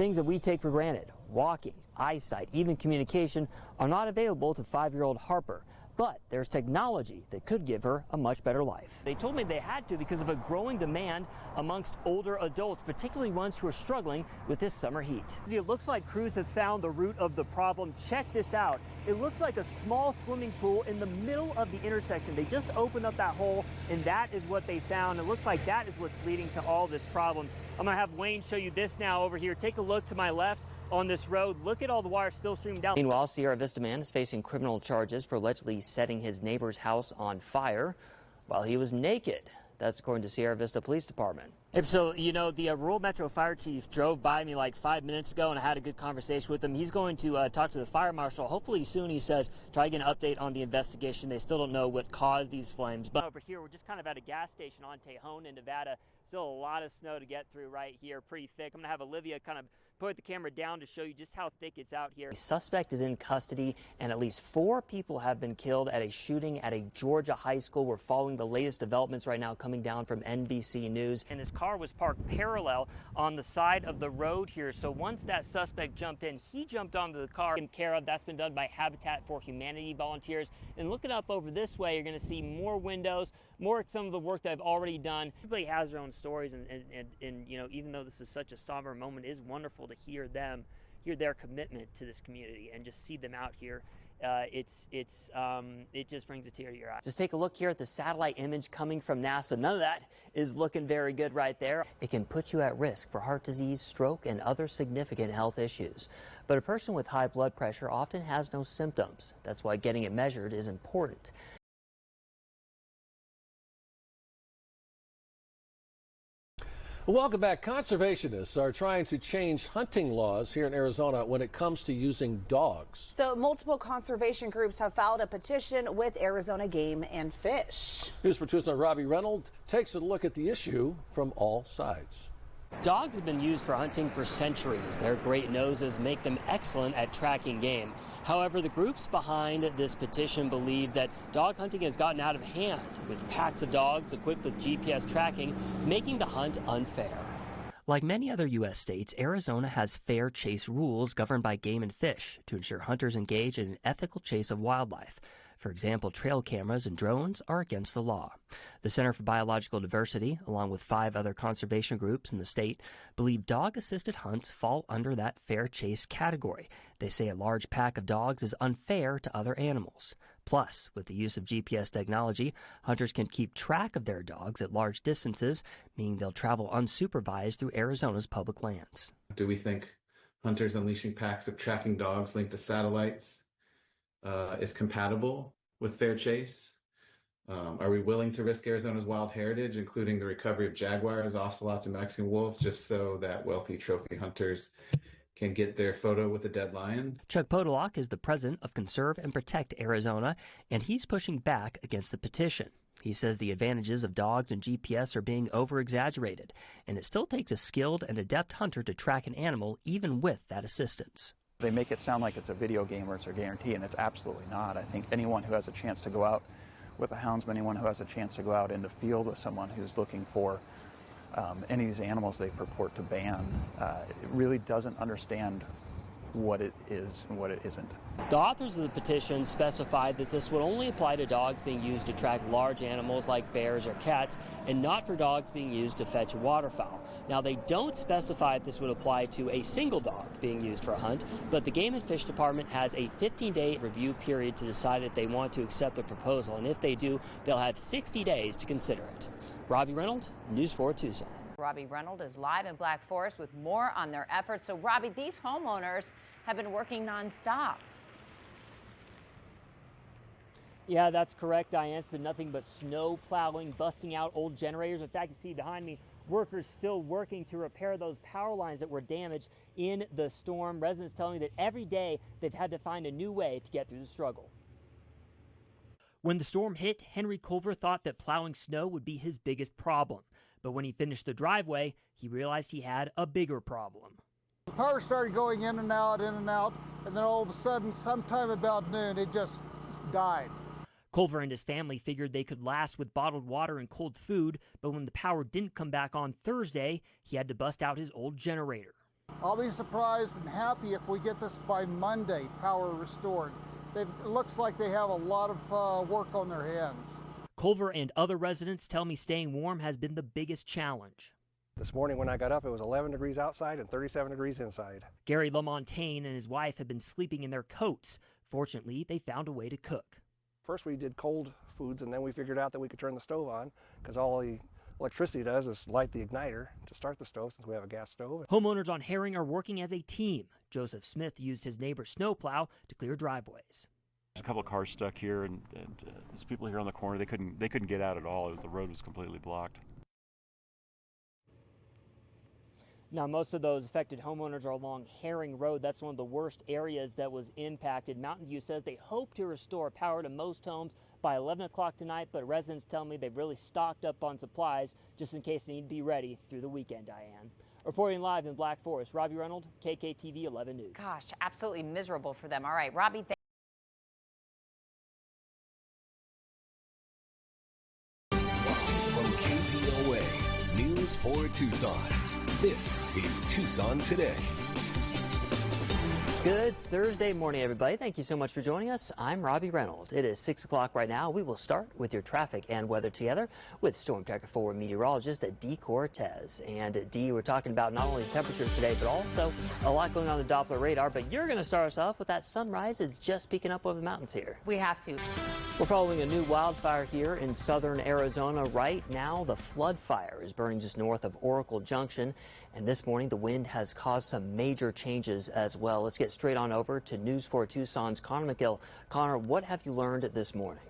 Things that we take for granted, walking, eyesight, even communication, are not available to 5-year-old Harper. But there's technology that could give her a much better life. They told me they had to because of a growing demand amongst older adults, particularly ones who are struggling with this summer heat. It looks like crews have found the root of the problem. Check this out. It looks like a small swimming pool in the middle of the intersection. They just opened up that hole, and that is what they found. It looks like that is what's leading to all this problem. I'm gonna have Wayne show you this now over here. Take a look to my left. On this road, look at all the wires still streaming down. Meanwhile, Sierra Vista man is facing criminal charges for allegedly setting his neighbor's house on fire while he was naked. That's according to Sierra Vista Police Department. So, you know, the rural Metro Fire Chief drove by me like 5 minutes ago, and I had a good conversation with him. He's going to talk to the fire marshal. Hopefully soon, he says, try to get an update on the investigation. They still don't know what caused these flames. But over here, we're just kind of at a gas station on Tejon in Nevada. Still a lot of snow to get through right here, pretty thick. I'm going to have Olivia kind of put the camera down to show you just how thick it's out here. The suspect is in custody, and at least 4 people have been killed at a shooting at a Georgia high school. We're following the latest developments right now coming down from NBC News. And his car was parked parallel on the side of the road here. So once that suspect jumped in, he jumped onto the car. Taken care of. That's been done by Habitat for Humanity volunteers. And looking up over this way, you're going to see more windows, more some of the work that I've already done. Everybody has their own stories, and you know, even though this is such a somber moment, it is wonderful to hear their commitment to this community and just see them out here. It just brings a tear to your eye. Just take a look here at the satellite image coming from NASA. None of that is looking very good right there. It can put you at risk for heart disease, stroke, and other significant health issues. But a person with high blood pressure often has no symptoms. That's why getting it measured is important. Welcome back. Conservationists are trying to change hunting laws here in Arizona when it comes to using dogs. So multiple conservation groups have filed a petition with Arizona Game and Fish. News for Tucson, Robbie Reynold takes a look at the issue from all sides. Dogs have been used for hunting for centuries. Their great noses make them excellent at tracking game. However, the groups behind this petition believe that dog hunting has gotten out of hand, with packs of dogs equipped with GPS tracking making the hunt unfair. Like many other U.S. states, Arizona has fair chase rules governed by Game and Fish to ensure hunters engage in an ethical chase of wildlife. For example, trail cameras and drones are against the law. The Center for Biological Diversity, along with 5 other conservation groups in the state, believe dog-assisted hunts fall under that fair chase category. They say a large pack of dogs is unfair to other animals. Plus, with the use of GPS technology, hunters can keep track of their dogs at large distances, meaning they'll travel unsupervised through Arizona's public lands. Do we think hunters unleashing packs of tracking dogs linked to satellites is compatible with fair chase? Are we willing to risk Arizona's wild heritage, including the recovery of jaguars, ocelots, and Mexican wolves, just so that wealthy trophy hunters can get their photo with a dead lion? Chuck Podolak is the president of Conserve and Protect Arizona, and he's pushing back against the petition. He says the advantages of dogs and GPS are being over-exaggerated, and it still takes a skilled and adept hunter to track an animal, even with that assistance. They make it sound like it's a video game or it's a guarantee, and it's absolutely not. I think anyone who has a chance to go out with a houndsman, anyone who has a chance to go out in the field with someone who's looking for any of these animals they purport to ban, it really doesn't understand what it is and what it isn't. The authors of the petition specified that this would only apply to dogs being used to track large animals like bears or cats, and not for dogs being used to fetch waterfowl. Now, they don't specify if this would apply to a single dog being used for a hunt, but the Game and Fish Department has a 15-day review period to decide if they want to accept the proposal, and if they do, they'll have 60 days to consider it. Robbie Reynold, News 4 Tucson. Robbie Reynold is live in Black Forest with more on their efforts. So, Robbie, these homeowners have been working nonstop. Yeah, that's correct, Diane. It's been nothing but snow plowing, busting out old generators. In fact, you see behind me, workers still working to repair those power lines that were damaged in the storm. Residents telling me that every day they've had to find a new way to get through the struggle. When the storm hit, Henry Culver thought that plowing snow would be his biggest problem. But when he finished the driveway, he realized he had a bigger problem. The power started going in and out, and then all of a sudden, sometime about noon, it just died. Culver and his family figured they could last with bottled water and cold food, but when the power didn't come back on Thursday, he had to bust out his old generator. I'll be surprised and happy if we get this by Monday, power restored. It looks like they have a lot of work on their hands. Culver and other residents tell me staying warm has been the biggest challenge. This morning when I got up, it was 11 degrees outside and 37 degrees inside. Gary LaMontagne and his wife have been sleeping in their coats. Fortunately, they found a way to cook. First we did cold foods, and then we figured out that we could turn the stove on, because all the electricity does is light the igniter to start the stove since we have a gas stove. Homeowners on Herring are working as a team. Joseph Smith used his neighbor's snowplow to clear driveways. There's a couple of cars stuck here, and there's people here on the corner. They couldn't get out at all. The road was completely blocked. Now, most of those affected homeowners are along Herring Road. That's one of the worst areas that was impacted. Mountain View says they hope to restore power to most homes by 11 o'clock tonight, but residents tell me they've really stocked up on supplies just in case they need to be ready through the weekend, Diane. Reporting live in Black Forest, Robbie Reynold, KKTV 11 News. Gosh, absolutely miserable for them. All right, Robbie, From KVOA News for Tucson, this is Tucson Today. Good Thursday morning, everybody. Thank you so much for joining us. I'm Robbie Reynold. It is 6 o'clock right now. We will start with your traffic and weather together with Storm Tracker 4 meteorologist Dee Cortez. And Dee, we're talking about not only temperatures today, but also a lot going on the Doppler radar. But you're going to start us off with that sunrise. It's just peeking up over the mountains here. We have to. We're following a new wildfire here in southern Arizona. Right now, the flood fire is burning just north of Oracle Junction. And this morning, the wind has caused some major changes as well. Let's get straight on over to News 4 Tucson's Connor McGill. Connor, what have you learned this morning?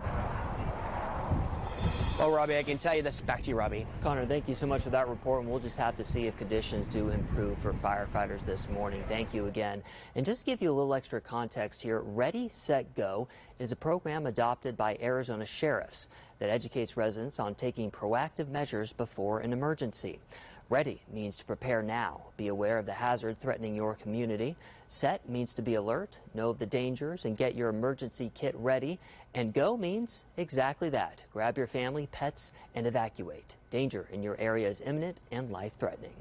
Well, Robbie, I can tell you this. Back to you, Robbie. Connor, thank you so much for that report, and we'll just have to see if conditions do improve for firefighters this morning. Thank you again. And just to give you a little extra context here, Ready, Set, Go is a program adopted by Arizona sheriffs that educates residents on taking proactive measures before an emergency. Ready means to prepare now, be aware of the hazard threatening your community. Set means to be alert, know of the dangers, and get your emergency kit ready. And Go means exactly that. Grab your family, pets, and evacuate. Danger in your area is imminent and life-threatening.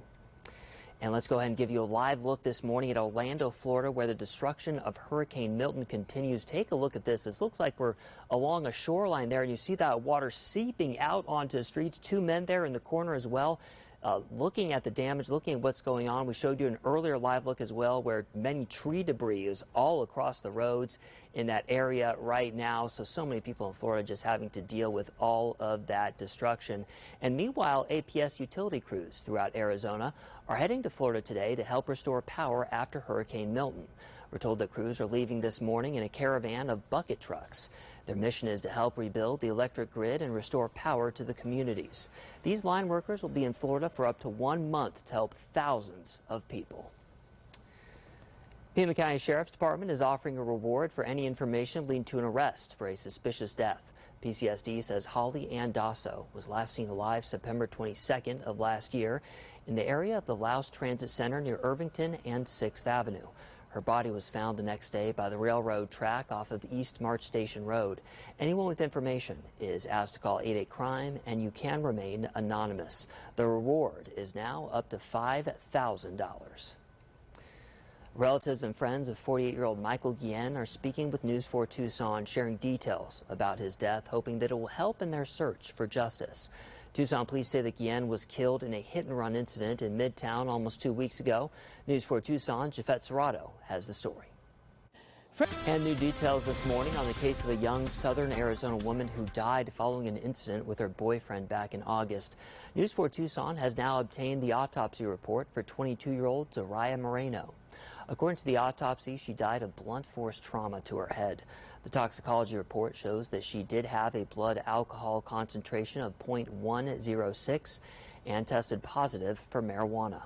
And let's go ahead and give you a live look this morning at Orlando, Florida, where the destruction of Hurricane Milton continues. Take a look at this. This looks like we're along a shoreline there, and you see that water seeping out onto the streets. Two men there in the corner as well. Looking at the damage, looking at what's going on. We showed you an earlier live look as well where many tree debris is all across the roads in that area right now. So many people in Florida just having to deal with all of that destruction. And meanwhile, APS utility crews throughout Arizona are heading to Florida today to help restore power after Hurricane Milton. We're told that crews are leaving this morning in a caravan of bucket trucks. Their mission is to help rebuild the electric grid and restore power to the communities. These line workers will be in Florida for up to 1 month to help thousands of people. Pima County Sheriff's Department is offering a reward for any information leading to an arrest for a suspicious death. PCSD says Holly Ann Dasso was last seen alive September 22nd of last year in the area of the Laos Transit Center near Irvington and 6th Avenue. Her body was found the next day by the railroad track off of East March Station Road. Anyone with information is asked to call 88-CRIME, and you can remain anonymous. The reward is now up to $5,000. Relatives and friends of 48-year-old Michael Guillen are speaking with News 4 Tucson, sharing details about his death, hoping that it will help in their search for justice. Tucson police say that Guillen was killed in a hit-and-run incident in Midtown almost 2 weeks ago. News 4 Tucson, Jafet Serrato has the story. And new details this morning on the case of a young southern Arizona woman who died following an incident with her boyfriend back in August. News 4 Tucson has now obtained the autopsy report for 22-year-old Zariah Moreno. According to the autopsy, she died of blunt force trauma to her head. The toxicology report shows that she did have a blood alcohol concentration of 0.106 and tested positive for marijuana.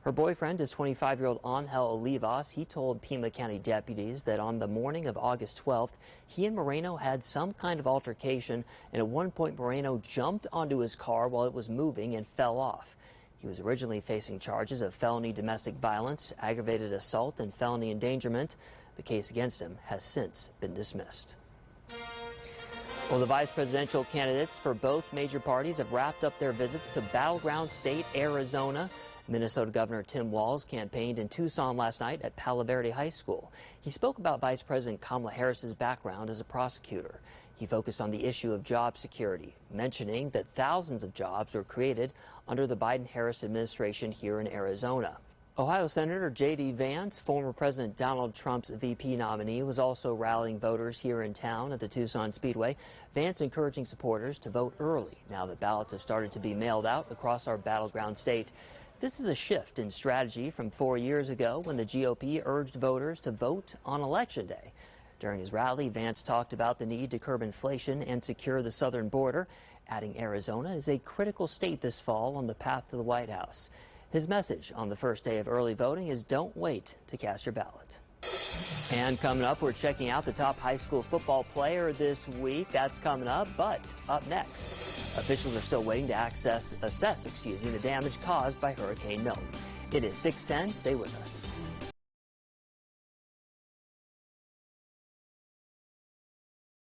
Her boyfriend is 25-year-old Angel Olivas. He told Pima County deputies that on the morning of August 12th, he and Moreno had some kind of altercation, and at one point Moreno jumped onto his car while it was moving and fell off. He was originally facing charges of felony domestic violence, aggravated assault, and felony endangerment. The case against him has since been dismissed. Well, the vice presidential candidates for both major parties have wrapped up their visits to battleground state Arizona. Minnesota Governor Tim Walz campaigned in Tucson last night at Palo Verde High School. He spoke about Vice President Kamala Harris's background as a prosecutor. He focused on the issue of job security, mentioning that thousands of jobs were created under the Biden-Harris administration here in Arizona. Ohio Senator J.D. Vance, former President Donald Trump's VP nominee, was also rallying voters here in town at the Tucson Speedway. Vance encouraging supporters to vote early now that ballots have started to be mailed out across our battleground state. This is a shift in strategy from 4 years ago when the GOP urged voters to vote on Election Day. During his rally, Vance talked about the need to curb inflation and secure the southern border, adding Arizona is a critical state this fall on the path to the White House. His message on the first day of early voting is don't wait to cast your ballot. And coming up, we're checking out the top high school football player this week. That's coming up, but up next, officials are still waiting to assess the damage caused by Hurricane Milton. It is 6:10. Stay with us.